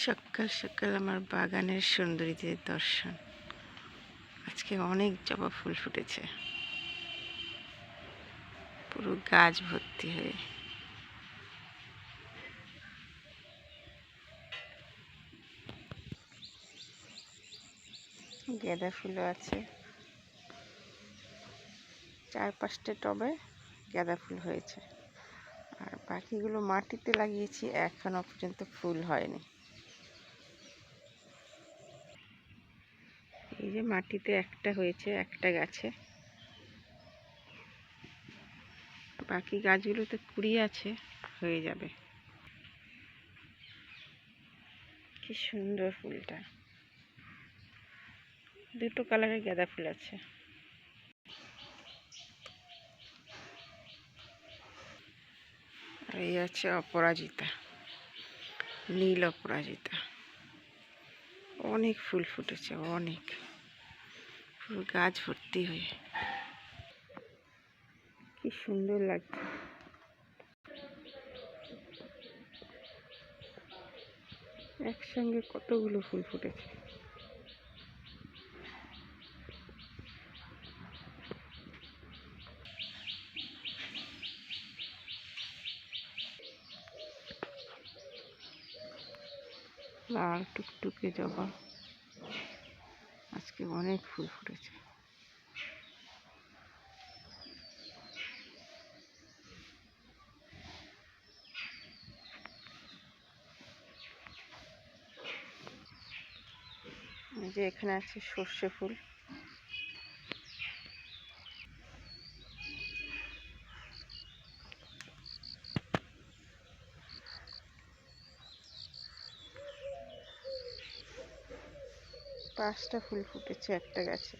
সকাল সকাল আমার বাগানের সৌন্দর্যের দর্শন। আজকে অনেক জবা ফুল ফুটেছে, পুরো গাছ ভর্তি হয়ে। গাঁদা ফুলও আছে, 4-5টা টবে গাঁদা ফুল হয়েছে, আর বাকিগুলো মাটিতে লাগিয়েছি, এখনো পর্যন্ত ফুল হয়নি। এই যে মাটিতে একটা হয়েছে, একটা গাছে, বাকি গাছগুলোতে কুড়ি আছে, হয়ে যাবে। কি সুন্দর ফুলটা, 2টো কালারের গাঁদা ফুল আছে। আর এই আছে অপরাজিতা, নীল অপরাজিতা। অনেক ফুল ফুটেছে, অনেক, পুরো গাছ ভর্তি হয়ে। কি সুন্দর লাগছে। একসঙ্গে কতগুলো ফুল ফুটেছে। লাল টুকটুকে জবা, আজকে অনেক ফুল ফুটেছে। এই যে এখানে আছে সর্ষে ফুল। পাঁচটা ফুল ফুটেছে একটা গাছে।